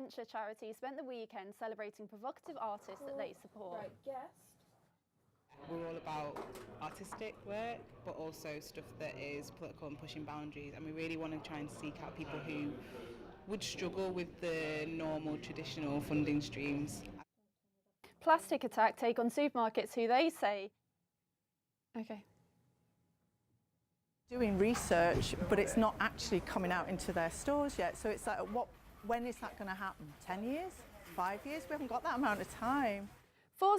Venture charity spent the weekend celebrating provocative artists that they support. We're all about artistic work, but also stuff that is political and pushing boundaries, and we really want to try and seek out people who would struggle with the normal traditional funding streams. Plastic Attack take on supermarkets who they say... Okay. Doing research, but it's not actually coming out into their stores yet. So it's like, when is that going to happen? 10 years? 5 years? We haven't got that amount of time. Four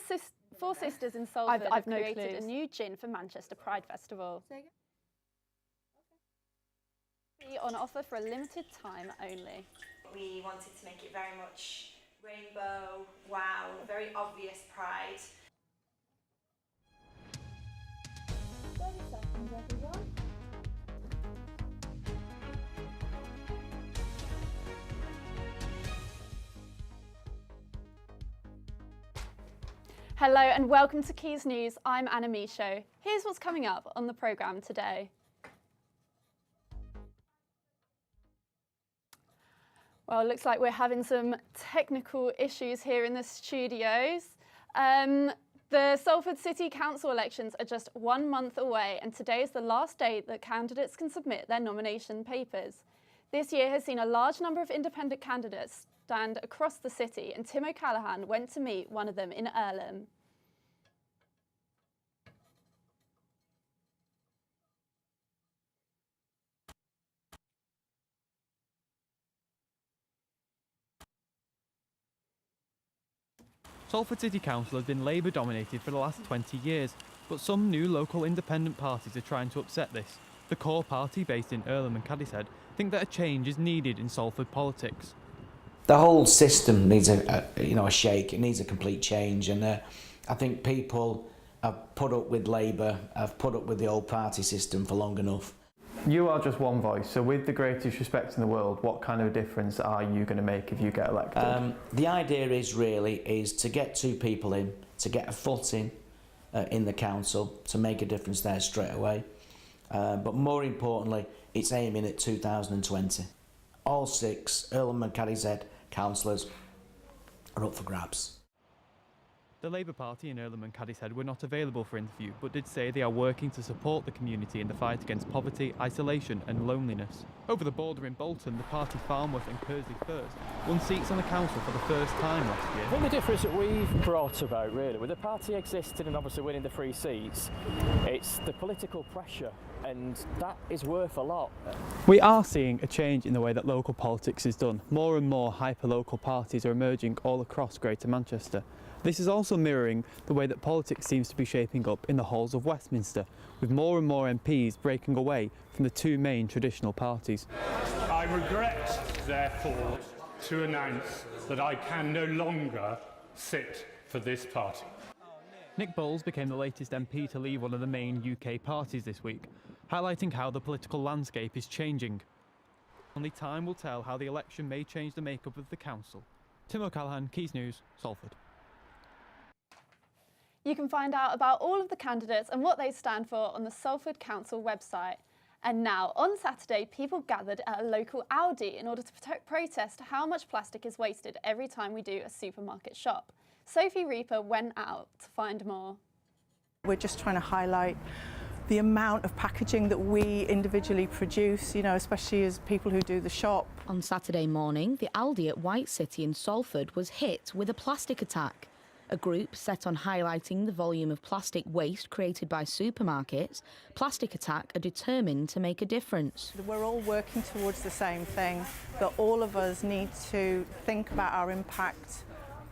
sisters in Salford have created a new gin for Manchester Pride Festival. Be on offer for a limited time only. We wanted to make it very much rainbow, wow, very obvious pride. 30 seconds, everyone. Hello and welcome to Quays News. I'm Anna Michaud. Here's what's coming up on the programme today. Well, it looks like we're having some technical issues here in the studios. The Salford City Council elections are just 1 month away, and today is the last day that candidates can submit their nomination papers. This year has seen a large number of independent candidates stand across the city, and Tim O'Callaghan went to meet one of them in Earlham. Salford City Council has been Labour dominated for the last 20 years, but some new local independent parties are trying to upset this. The core party, based in Earlham and Cadishead, think that a change is needed in Salford politics. The whole system needs a shake. It needs a complete change, and I think people have put up with Labour, have put up with the old party system for long enough. You are just one voice, so with the greatest respect in the world, what kind of a difference are you going to make if you get elected? The idea is to get two people in, to get a foot in the council, to make a difference there straight away. But more importantly, it's aiming at 2020. All 6 Earlham and Cadishead councillors are up for grabs. The Labour Party in Earlham and Cadishead were not available for interview, but did say they are working to support the community in the fight against poverty, isolation and loneliness. Over the border in Bolton, the party Farnworth and Kersley First won seats on the council for the first time last year. I think the difference that we've brought about, really, with the party existing and obviously winning the 3 seats, it's the political pressure, and that is worth a lot. We are seeing a change in the way that local politics is done. More and more hyper-local parties are emerging all across Greater Manchester. This is also mirroring the way that politics seems to be shaping up in the halls of Westminster, with more and more MPs breaking away from the 2 main traditional parties. I regret, therefore, to announce that I can no longer sit for this party. Nick Bowles became the latest MP to leave one of the main UK parties this week, highlighting how the political landscape is changing. Only time will tell how the election may change the makeup of the council. Tim O'Callaghan, Quays News, Salford. You can find out about all of the candidates and what they stand for on the Salford Council website. And now, on Saturday, people gathered at a local Aldi in order to protest how much plastic is wasted every time we do a supermarket shop. Sophie Reaper went out to find more. We're just trying to highlight the amount of packaging that we individually produce, especially as people who do the shop. On Saturday morning, the Aldi at White City in Salford was hit with a plastic attack. A group set on highlighting the volume of plastic waste created by supermarkets, Plastic Attack are determined to make a difference. We're all working towards the same thing, that all of us need to think about our impact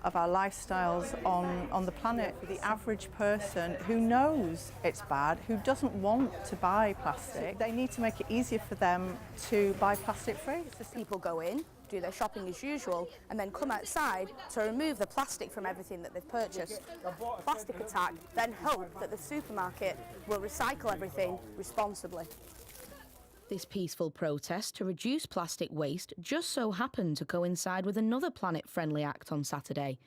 of our lifestyles on the planet. The average person who knows it's bad, who doesn't want to buy plastic, they need to make it easier for them to buy plastic free. People go in, do their shopping as usual, and then come outside to remove the plastic from everything that they've purchased. Plastic Attack then hope that the supermarket will recycle everything responsibly. This peaceful protest to reduce plastic waste just so happened to coincide with another planet-friendly act on Saturday.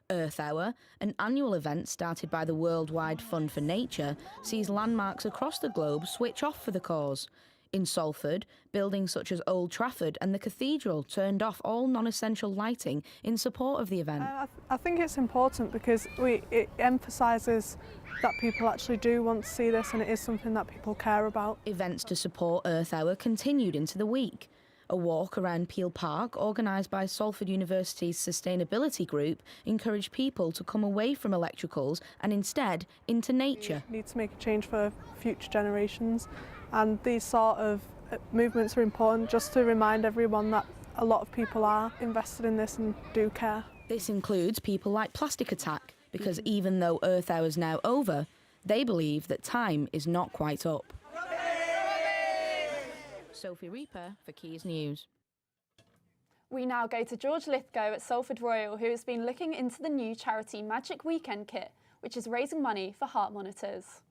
Earth Hour, an annual event started by the Worldwide Fund for Nature, sees landmarks across the globe switch off for the cause. In Salford, buildings such as Old Trafford and the Cathedral turned off all non-essential lighting in support of the event. I think it's important because it emphasises that people actually do want to see this, and it is something that people care about. Events to support Earth Hour continued into the week. A walk around Peel Park, organised by Salford University's Sustainability Group, encouraged people to come away from electricals and instead into nature. We need to make a change for future generations, and these sort of movements are important just to remind everyone that a lot of people are invested in this and do care. This includes people like Plastic Attack, because even though Earth Hour is now over, they believe that time is not quite up. Sophie Reaper for Quays News. We now go to George Lithgow at Salford Royal, who has been looking into the new charity Magic Weekend Kit, which is raising money for heart monitors.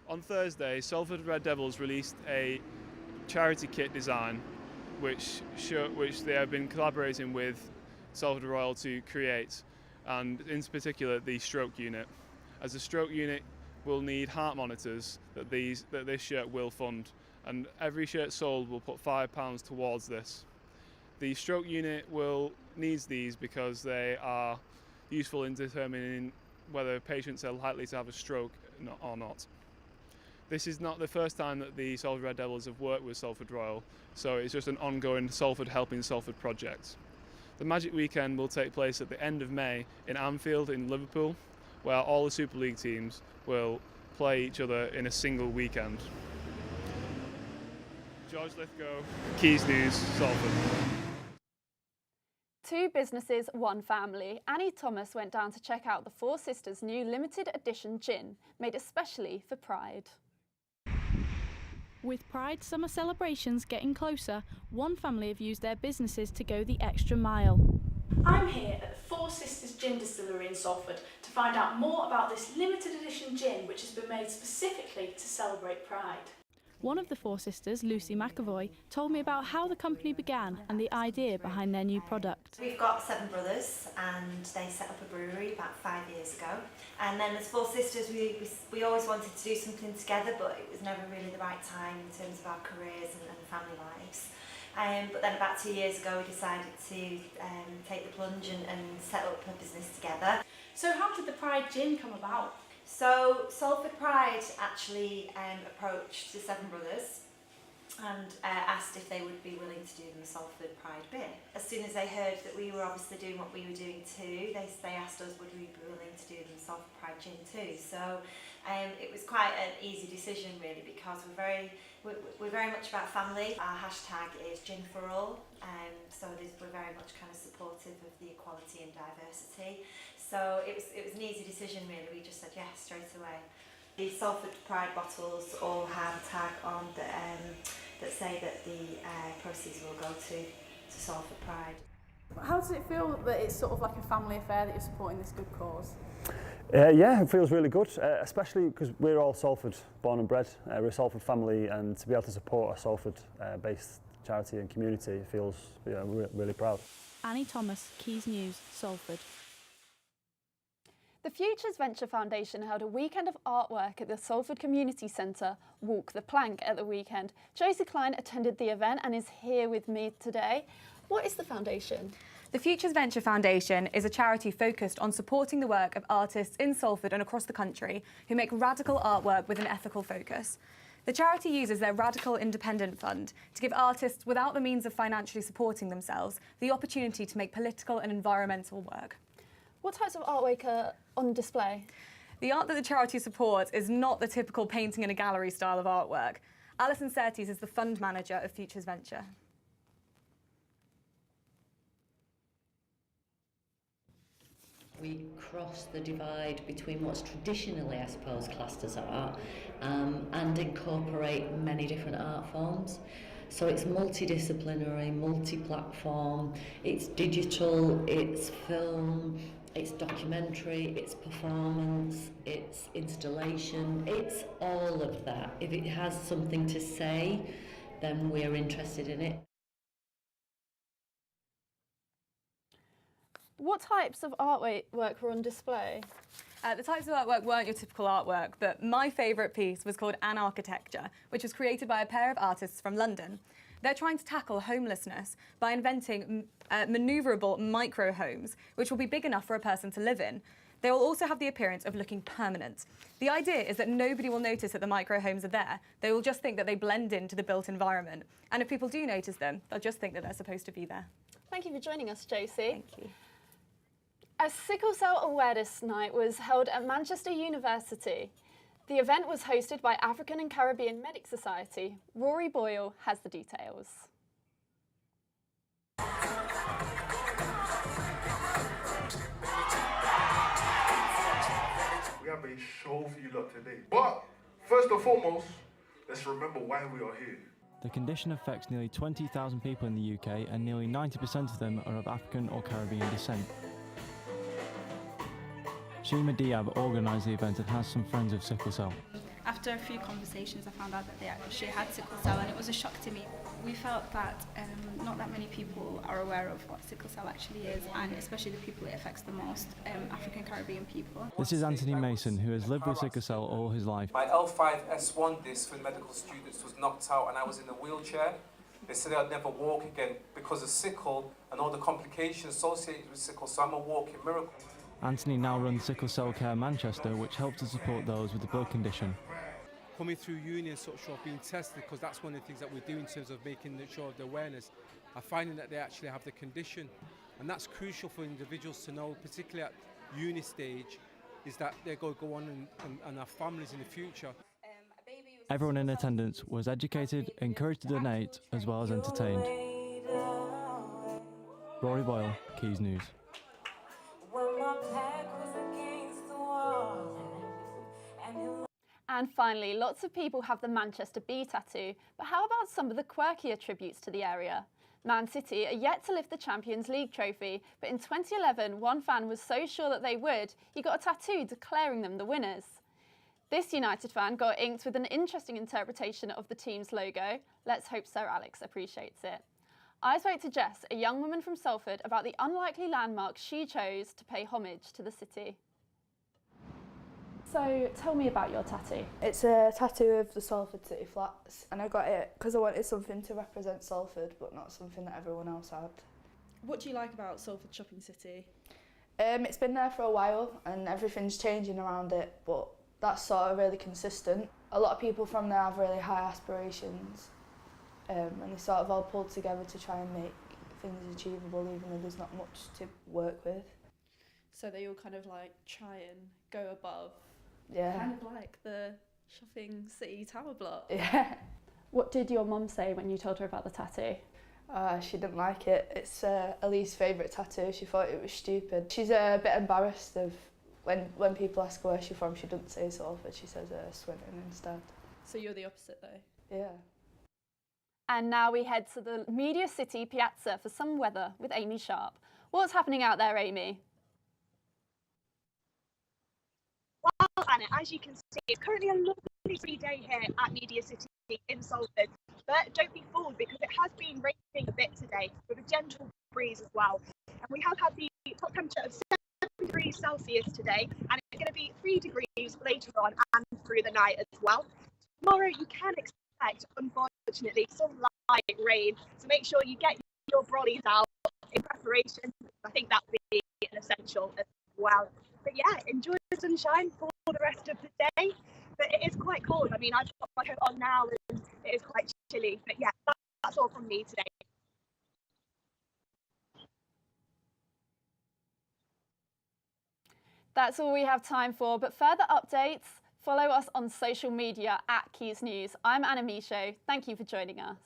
On Thursday, Salford Red Devils released a charity kit design which they have been collaborating with Salford Royal to create, and in particular the stroke unit. As a stroke unit will need heart monitors that this shirt will fund, and every shirt sold will put £5 towards this. The stroke unit needs these because they are useful in determining whether patients are likely to have a stroke or not. This is not the first time that the Salford Red Devils have worked with Salford Royal, so it's just an ongoing Salford Helping Salford project. The Magic Weekend will take place at the end of May in Anfield in Liverpool, where all the Super League teams will play each other in a single weekend. George Lithgow, Quays News, Salford. Two businesses, one family. Annie Thomas went down to check out the Four Sisters' new limited edition gin, made especially for Pride. With Pride summer celebrations getting closer, one family have used their businesses to go the extra mile. I'm here at the Four Sisters Gin Distillery in Salford to find out more about this limited edition gin which has been made specifically to celebrate Pride. One of the Four Sisters, Lucy McAvoy, told me about how the company began and the idea behind their new product. We've got 7 brothers and they set up a brewery about 5 years ago. And then as Four Sisters we always wanted to do something together, but it was never really the right time in terms of our careers and family lives. But then about 2 years ago we decided to take the plunge and set up a business together. So how did the Pride gin come about? So Salford Pride actually approached the 7 brothers and asked if they would be willing to do them a Salford Pride beer. As soon as they heard that we were obviously doing what we were doing too, they asked us would we be willing to do them Salford Pride gin too. So it was quite an easy decision really, because we're very much about family. Our hashtag is Gin for All, so we're very much kind of supportive of the equality and diversity. So it was an easy decision really. We just said yes straight away. The Salford Pride bottles all have a tag on that say that the proceeds will go to Salford Pride. How does it feel that it's sort of like a family affair, that you're supporting this good cause? Yeah, it feels really good, especially because we're all Salford born and bred. We're a Salford family, and to be able to support a Salford-based charity and community feels really proud. Annie Thomas, Quays News, Salford. The Futures Venture Foundation held a weekend of artwork at the Salford Community Centre, Walk the Plank, at the weekend. Josie Klein attended the event and is here with me today. What is the foundation? The Futures Venture Foundation is a charity focused on supporting the work of artists in Salford and across the country who make radical artwork with an ethical focus. The charity uses their Radical Independent Fund to give artists without the means of financially supporting themselves the opportunity to make political and environmental work. What types of artwork are on display? The art that the charity supports is not the typical painting in a gallery style of artwork. Alison Surtees is the fund manager of Futures Venture. We cross the divide between what's traditionally, I suppose, classed as art and incorporate many different art forms. So it's multidisciplinary, multi-platform, it's digital, it's film, it's documentary, it's performance, it's installation, it's all of that. If it has something to say, then we're interested in it. What types of artwork were on display? The types of artwork weren't your typical artwork, but my favourite piece was called An Architecture, which was created by a pair of artists from London. They're trying to tackle homelessness by inventing manoeuvrable micro homes, which will be big enough for a person to live in. They will also have the appearance of looking permanent. The idea is that nobody will notice that the micro homes are there. They will just think that they blend into the built environment. And if people do notice them, they'll just think that they're supposed to be there. Thank you for joining us, Josie. Thank you. A Sickle Cell Awareness Night was held at Manchester University. The event was hosted by African and Caribbean Medic Society. Rory Boyle has the details. We have a show for you lot today. But first and foremost, let's remember why we are here. The condition affects nearly 20,000 people in the UK, and nearly 90% of them are of African or Caribbean descent. Shima Diab organised the event and has some friends with sickle cell. After a few conversations, I found out that they actually had sickle cell, and it was a shock to me. We felt that not that many people are aware of what sickle cell actually is, and especially the people it affects the most, African Caribbean people. This is Anthony Mason, who has lived with sickle cell all his life. My L5S1 disc for medical students was knocked out and I was in a wheelchair. They said I'd never walk again because of sickle and all the complications associated with sickle, so I'm a walking miracle. Anthony now runs Sickle Cell Care Manchester, which helps to support those with the blood condition. Coming through uni and such, of being tested, because that's one of the things that we do in terms of making sure of the awareness, are finding that they actually have the condition. And that's crucial for individuals to know, particularly at uni stage, is that they're going to go on and have families in the future. Everyone in attendance was educated, encouraged to donate, as well as entertained. Rory Boyle, Quays News. And finally, lots of people have the Manchester Bee tattoo, but how about some of the quirkier tributes to the area? Man City are yet to lift the Champions League trophy, but in 2011, one fan was so sure that they would, he got a tattoo declaring them the winners. This United fan got inked with an interesting interpretation of the team's logo. Let's hope Sir Alex appreciates it. I spoke to Jess, a young woman from Salford, about the unlikely landmark she chose to pay homage to the city. So tell me about your tattoo. It's a tattoo of the Salford City Flats, and I got it because I wanted something to represent Salford, but not something that everyone else had. What do you like about Salford Shopping City? It's been there for a while and everything's changing around it, but that's sort of really consistent. A lot of people from there have really high aspirations, and they sort of all pulled together to try and make things achievable, even though there's not much to work with. So they all kind of like try and go above. Yeah. Kind of like the Shopping City tower block. Yeah. What did your mum say when you told her about the tattoo? She didn't like it. It's Ali's favourite tattoo. She thought it was stupid. She's a bit embarrassed of when people ask her where she's from, she doesn't say Salford, she says Swinton instead. So you're the opposite though? Yeah. And now we head to the Media City Piazza for some weather with Amy Sharp. What's happening out there, Amy? Well, Anna, as you can see, it's currently a lovely sunny day here at Media City in Salford. But don't be fooled because it has been raining a bit today with a gentle breeze as well. And we have had the top temperature of 7 degrees Celsius today, and it's going to be 3 degrees later on and through the night as well. Tomorrow you can expect, unfortunately, some light rain, so make sure you get your brollies out in preparation. I think that would be an essential as well. But yeah, enjoy the sunshine for the rest of the day. But it is quite cold. I mean, I've got my coat on now and it is quite chilly. But yeah, that's all from me today. That's all we have time for, but further updates, follow us on social media at Quays News. I'm Anna Michaud. Thank you for joining us.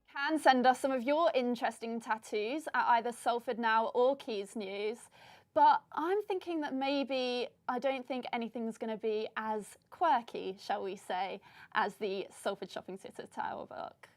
You can send us some of your interesting tattoos at either Salford Now or Quays News, but I'm thinking that maybe I don't think anything's going to be as quirky, shall we say, as the Salford Shopping Centre tower block.